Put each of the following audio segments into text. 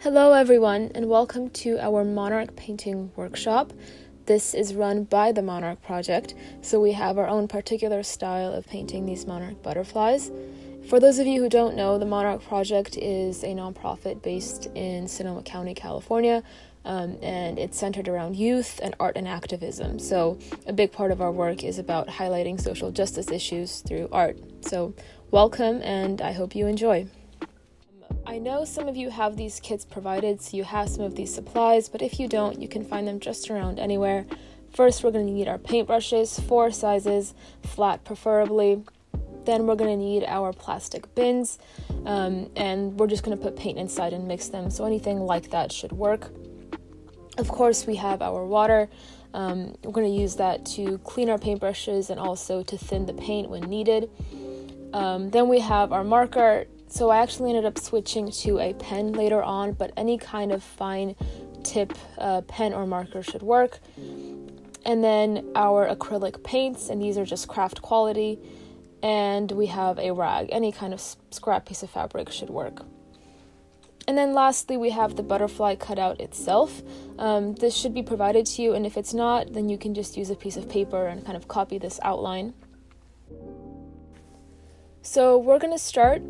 Hello everyone, and welcome to our Monarch painting workshop. This is run by the Monarch Project, so we have our own particular style of painting these monarch butterflies. For those of you who don't know, the Monarch Project is a nonprofit based in Sonoma County, California, and it's centered around youth and art and activism. So a big part of our work is about highlighting social justice issues through art. So welcome, and I hope you enjoy. I know some of you have these kits provided, so you have some of these supplies, but if you don't, you can find them just around anywhere. First, we're going to need our paintbrushes, 4 sizes, flat preferably. Then we're going to need our plastic bins, and we're just going to put paint inside and mix them, so anything like that should work. Of course, we have our water. We're going to use that to clean our paintbrushes and also to thin the paint when needed. Then we have our marker. So I actually ended up switching to a pen later on, but any kind of fine tip pen or marker should work. And then our acrylic paints, and these are just craft quality. And we have a rag. Any kind of scrap piece of fabric should work. And then lastly, we have the butterfly cutout itself. This should be provided to you, and if it's not, then you can just use a piece of paper and kind of copy this outline. So we're going to start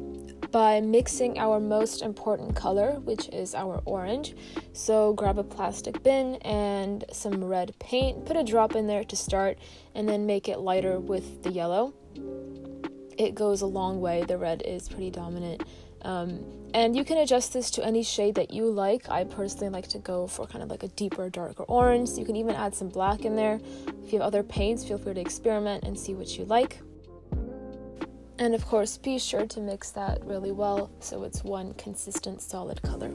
by mixing our most important color, which is our orange. So grab a plastic bin and some red paint, put a drop in there to start, and then make it lighter with the yellow. It goes a long way. The red is pretty dominant. And you can adjust this to any shade that you like. I personally like to go for kind of like a deeper, darker orange. So you can even add some black in there. If you have other paints, feel free to experiment and see what you like. And of course, be sure to mix that really well so it's one consistent solid color.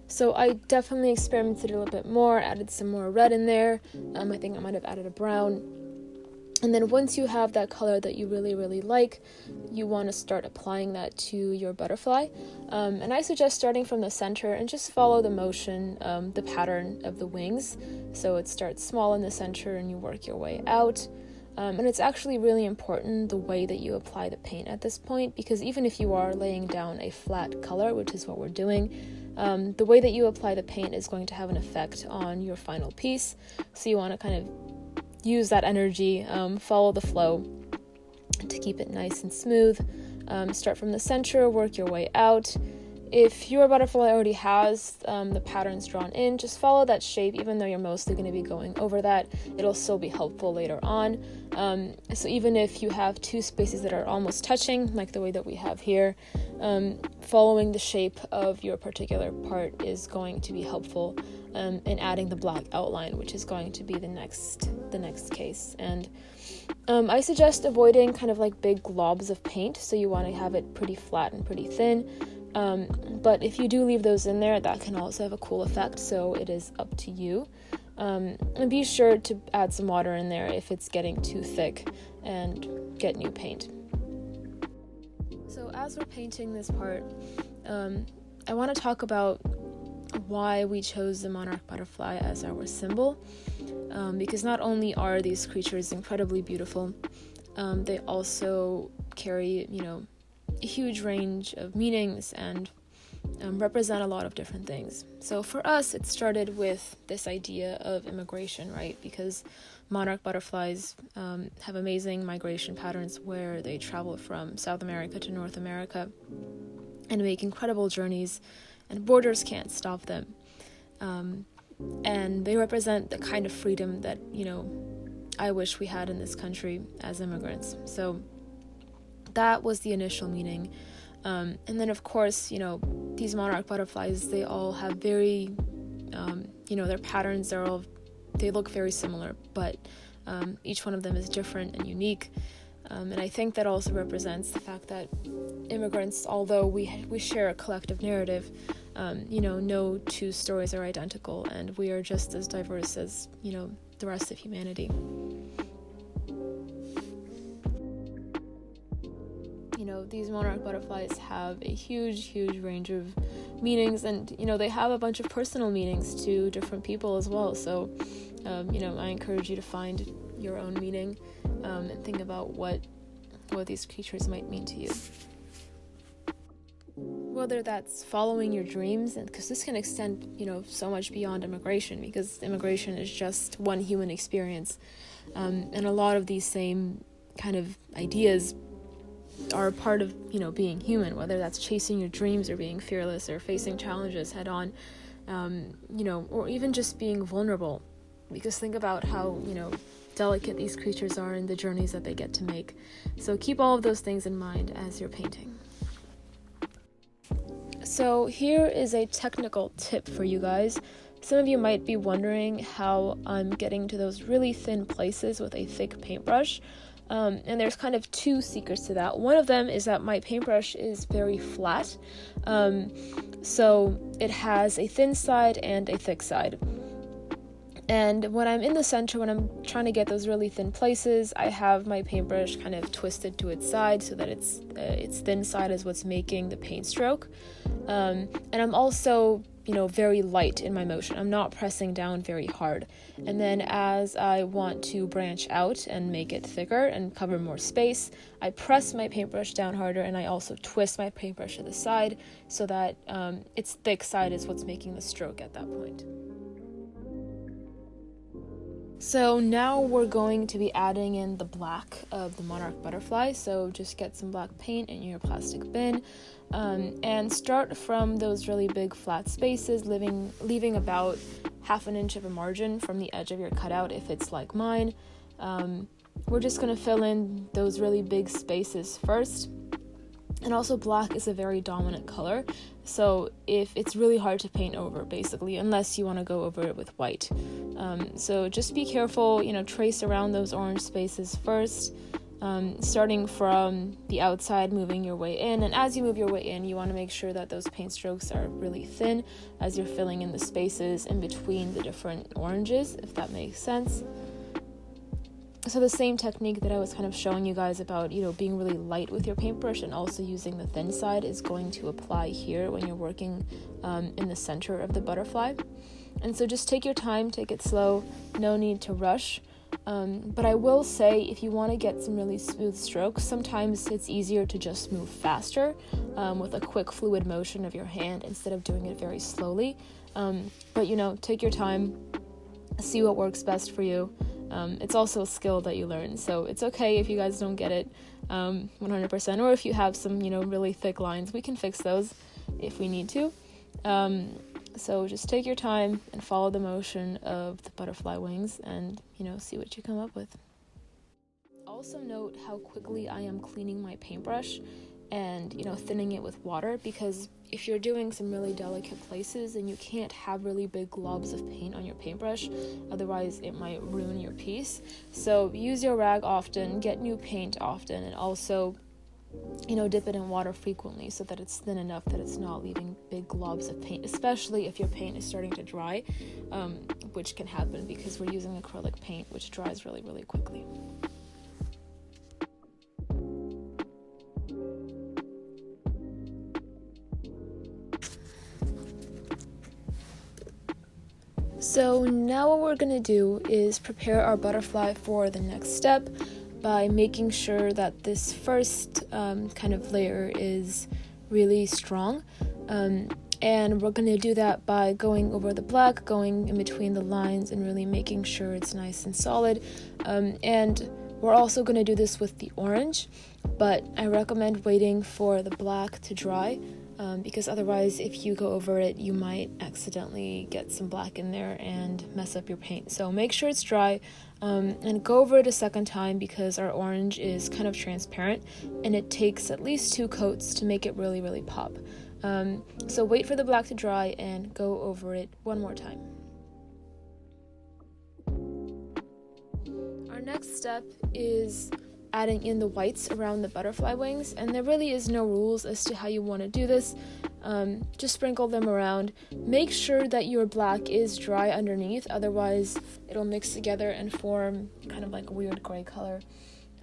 So I definitely experimented a little bit more, added some more red in there. I think I might have added a brown. And then once you have that color that you really, really like, you want to start applying that to your butterfly. And I suggest starting from the center and just follow the motion, the pattern of the wings. So it starts small in the center and you work your way out. And it's actually really important the way that you apply the paint at this point, because even if you are laying down a flat color, which is what we're doing, the way that you apply the paint is going to have an effect on your final piece. So you want to kind of use that energy, follow the flow to keep it nice and smooth. Start from the center, work your way out. If your butterfly already has the patterns drawn in, just follow that shape. Even though you're mostly going to be going over that, it'll still be helpful later on. So even if you have 2 spaces that are almost touching, like the way that we have here, following the shape of your particular part is going to be helpful in adding the black outline, which is going to be the next case. And I suggest avoiding kind of like big globs of paint, so you want to have it pretty flat and pretty thin. But if you do leave those in there, that can also have a cool effect, so it is up to you. And be sure to add some water in there if it's getting too thick, and get new paint. So as we're painting this part, I want to talk about why we chose the monarch butterfly as our symbol, because not only are these creatures incredibly beautiful, they also carry, a huge range of meanings and represent a lot of different things. So for us, it started with this idea of immigration, right? Because monarch butterflies have amazing migration patterns where they travel from South America to North America and make incredible journeys, and borders can't stop them. And they represent the kind of freedom that, I wish we had in this country as immigrants. So that was the initial meaning. And then, of course, these monarch butterflies, they all have very, their patterns, they look very similar, but each one of them is different and unique. And I think that also represents the fact that immigrants, although we share a collective narrative, no 2 stories are identical, and we are just as diverse as, the rest of humanity. These monarch butterflies have a huge range of meanings, and, they have a bunch of personal meanings to different people as well. So, I encourage you to find your own meaning and think about what what these creatures might mean to you. Whether that's following your dreams, and because this can extend, so much beyond immigration, because immigration is just one human experience, and a lot of these same kind of ideas are a part of, being human, whether that's chasing your dreams or being fearless or facing challenges head on, or even just being vulnerable, because think about how, delicate these creatures are and the journeys that they get to make. So keep all of those things in mind as you're painting. So here is a technical tip for you guys. Some of you might be wondering how I'm getting to those really thin places with a thick paintbrush. And there's kind of two secrets to that. One of them is that my paintbrush is very flat. So it has a thin side and a thick side. And when I'm in the center, when I'm trying to get those really thin places, I have my paintbrush kind of twisted to its side so that its thin side is what's making the paint stroke. And I'm also, very light in my motion. I'm not pressing down very hard. And then as I want to branch out and make it thicker and cover more space, I press my paintbrush down harder, and I also twist my paintbrush to the side so that its thick side is what's making the stroke at that point. So now we're going to be adding in the black of the Monarch butterfly. So just get some black paint in your plastic bin, and start from those really big flat spaces, leaving about 1/2 inch of a margin from the edge of your cutout if it's like mine. We're just going to fill in those really big spaces first. And also black is a very dominant color, so if it's really hard to paint over, basically, unless you want to go over it with white. So just be careful, trace around those orange spaces first, starting from the outside, moving your way in. And as you move your way in, you want to make sure that those paint strokes are really thin as you're filling in the spaces in between the different oranges, if that makes sense. So the same technique that I was kind of showing you guys about, being really light with your paintbrush and also using the thin side is going to apply here when you're working in the center of the butterfly. And so just take your time, take it slow, no need to rush. But I will say, if you want to get some really smooth strokes, sometimes it's easier to just move faster with a quick fluid motion of your hand instead of doing it very slowly. But take your time, see what works best for you. It's also a skill that you learn, so it's okay if you guys don't get it 100%, or if you have some, really thick lines, we can fix those if we need to. So just take your time and follow the motion of the butterfly wings and, see what you come up with. Also note how quickly I am cleaning my paintbrush and, thinning it with water, because if you're doing some really delicate places, then you can't have really big globs of paint on your paintbrush, otherwise it might ruin your piece. So use your rag often, get new paint often, and also, dip it in water frequently so that it's thin enough that it's not leaving big globs of paint, especially if your paint is starting to dry, which can happen because we're using acrylic paint, which dries really, really quickly. So now what we're going to do is prepare our butterfly for the next step by making sure that this first kind of layer is really strong. And we're going to do that by going over the black, going in between the lines, and really making sure it's nice and solid. And we're also going to do this with the orange, but I recommend waiting for the black to dry. Because otherwise, if you go over it, you might accidentally get some black in there and mess up your paint. So make sure it's dry, and go over it a second time, because our orange is kind of transparent and it takes at least 2 coats to make it really, really pop. So wait for the black to dry and go over it one more time. Our next step is adding in the whites around the butterfly wings, and there really is no rules as to how you want to do this. Just sprinkle them around. Make sure that your black is dry underneath, otherwise it'll mix together and form kind of like a weird gray color.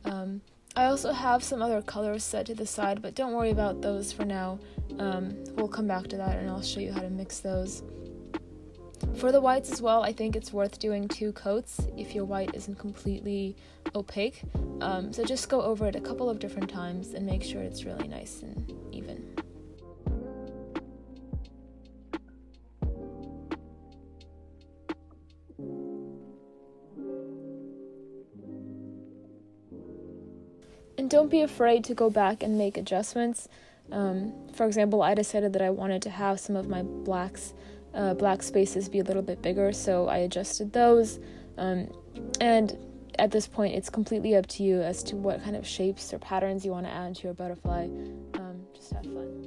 I also have some other colors set to the side, but don't worry about those for now. We'll come back to that and I'll show you how to mix those. For the whites as well, I think it's worth doing 2 coats if your white isn't completely opaque. So just go over it a couple of different times and make sure it's really nice and even. And don't be afraid to go back and make adjustments. For example, I decided that I wanted to have some of my black spaces be a little bit bigger, so I adjusted those. And at this point, it's completely up to you as to what kind of shapes or patterns you want to add to your butterfly. Just have fun.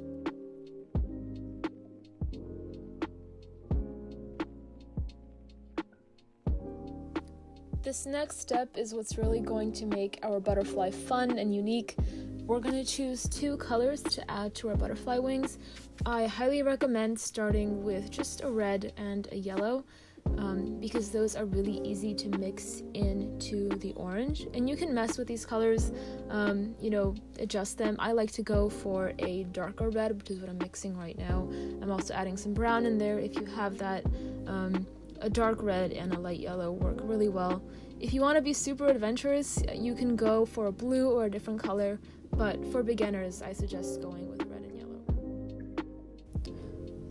This next step is what's really going to make our butterfly fun and unique. We're going to choose 2 colors to add to our butterfly wings. I highly recommend starting with just a red and a yellow, because those are really easy to mix into the orange. And you can mess with these colors, adjust them. I like to go for a darker red, which is what I'm mixing right now. I'm also adding some brown in there. If you have that, a dark red and a light yellow work really well. If you want to be super adventurous, you can go for a blue or a different color, but for beginners, I suggest going with red and yellow.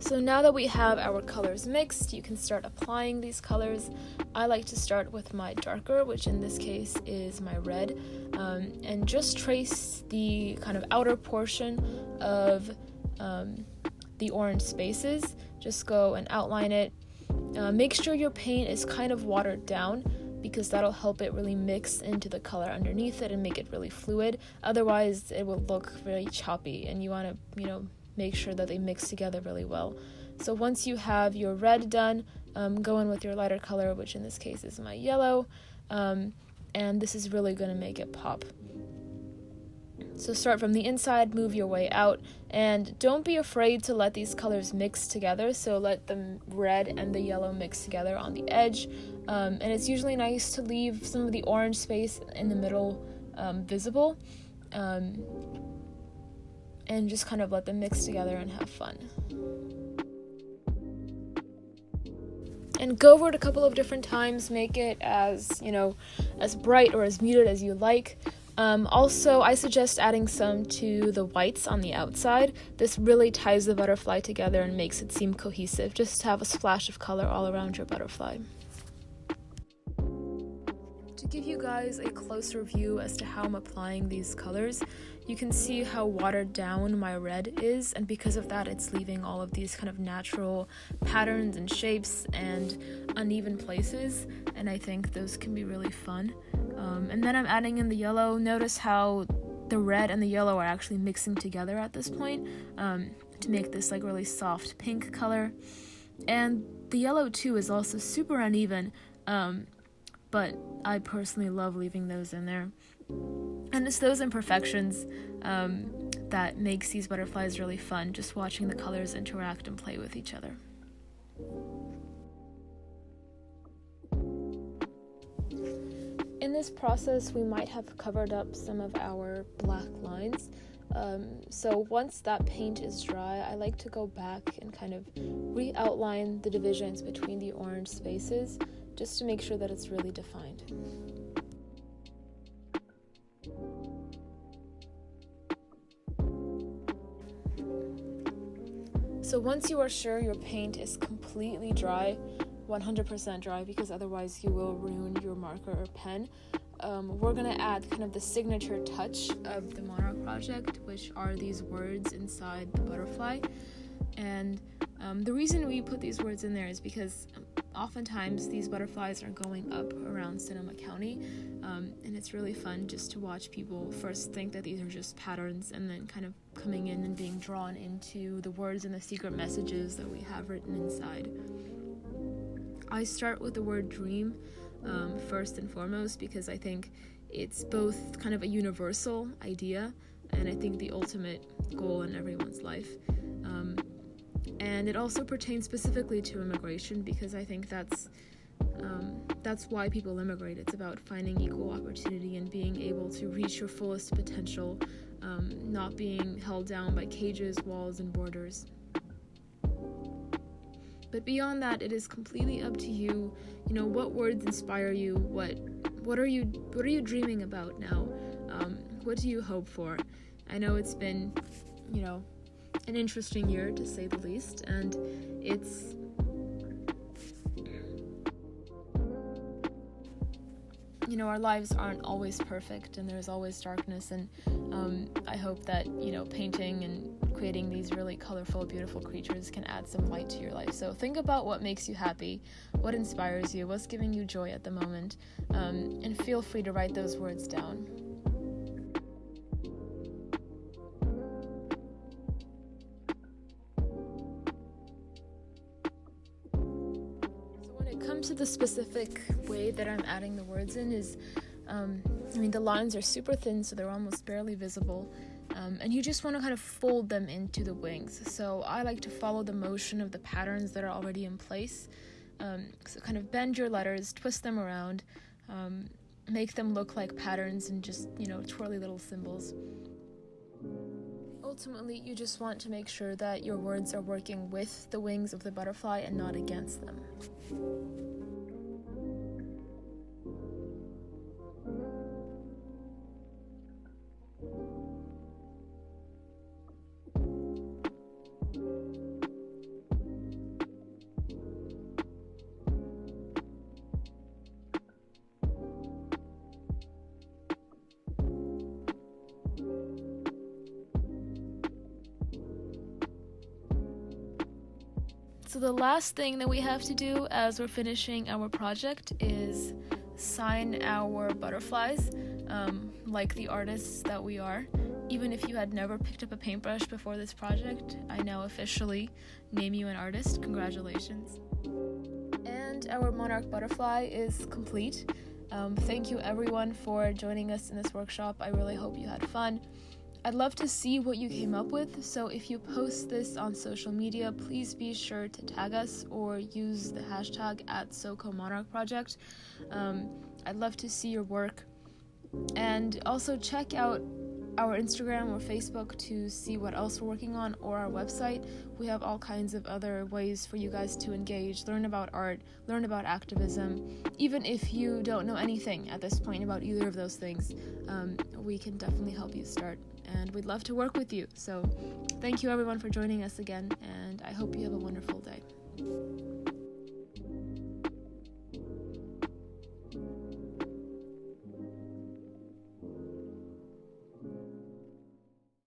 So now that we have our colors mixed, you can start applying these colors. I like to start with my darker, which in this case is my red, and just trace the kind of outer portion of the orange spaces. Just go and outline it. Make sure your paint is kind of watered down, because that'll help it really mix into the color underneath it and make it really fluid. Otherwise, it will look very choppy, and you want to, make sure that they mix together really well. So once you have your red done, go in with your lighter color, which in this case is my yellow, and this is really going to make it pop. So start from the inside, move your way out, and don't be afraid to let these colors mix together. So let the red and the yellow mix together on the edge, and it's usually nice to leave some of the orange space in the middle visible, and just kind of let them mix together and have fun. And go over it a couple of different times, make it as bright or as muted as you like. Also, I suggest adding some to the whites on the outside. This really ties the butterfly together and makes it seem cohesive, just to have a splash of color all around your butterfly. To give you guys a closer view as to how I'm applying these colors, you can see how watered down my red is, and because of that, it's leaving all of these kind of natural patterns and shapes and uneven places, and I think those can be really fun. And then I'm adding in the yellow. Notice how the red and the yellow are actually mixing together at this point, to make this like really soft pink color. And the yellow too is also super uneven, but I personally love leaving those in there. And it's those imperfections that makes these butterflies really fun, just watching the colors interact and play with each other. In this process, we might have covered up some of our black lines. So once that paint is dry, I like to go back and kind of re-outline the divisions between the orange spaces, just to make sure that it's really defined. So once you are sure your paint is completely dry, 100% dry, because otherwise you will ruin your marker or pen, we're going to add kind of the signature touch of the Monarch Project, which are these words inside the butterfly. And the reason we put these words in there is because oftentimes these butterflies are going up around Sonoma County, and it's really fun just to watch people first think that these are just patterns, and then kind of coming in and being drawn into the words and the secret messages that we have written inside. I start with the word dream first and foremost, because I think it's both kind of a universal idea and I think the ultimate goal in everyone's life. And it also pertains specifically to immigration, because I think that's why people immigrate. It's about finding equal opportunity and being able to reach your fullest potential, not being held down by cages, walls, and borders. But beyond that, it is completely up to you. What words inspire you? What are you dreaming about now? What do you hope for? I know it's been, an interesting year to say the least, and it's our lives aren't always perfect, and there's always darkness, and I hope that painting and creating these really colorful, beautiful creatures can add some light to your life. So think about what makes you happy, what inspires you, what's giving you joy at the moment, and feel free to write those words down. To the specific way that I'm adding the words in is, the lines are super thin, so they're almost barely visible, and you just want to kind of fold them into the wings. So I like to follow the motion of the patterns that are already in place. So kind of bend your letters, twist them around, make them look like patterns and just, twirly little symbols. Ultimately, you just want to make sure that your words are working with the wings of the butterfly and not against them. So the last thing that we have to do as we're finishing our project is sign our butterflies, like the artists that we are. Even if you had never picked up a paintbrush before this project, I now officially name you an artist. Congratulations. And our Monarch butterfly is complete. Thank you everyone for joining us in this workshop. I really hope you had fun. I'd love to see what you came up with, so if you post this on social media, please be sure to tag us or use the hashtag @SoCoMonarchProject. I'd love to see your work. And also check out our Instagram or Facebook to see what else we're working on, or our website. We have all kinds of other ways for you guys to engage, learn about art, learn about activism. Even if you don't know anything at this point about either of those things, we can definitely help you start. And we'd love to work with you. So thank you everyone for joining us again, and I hope you have a wonderful day.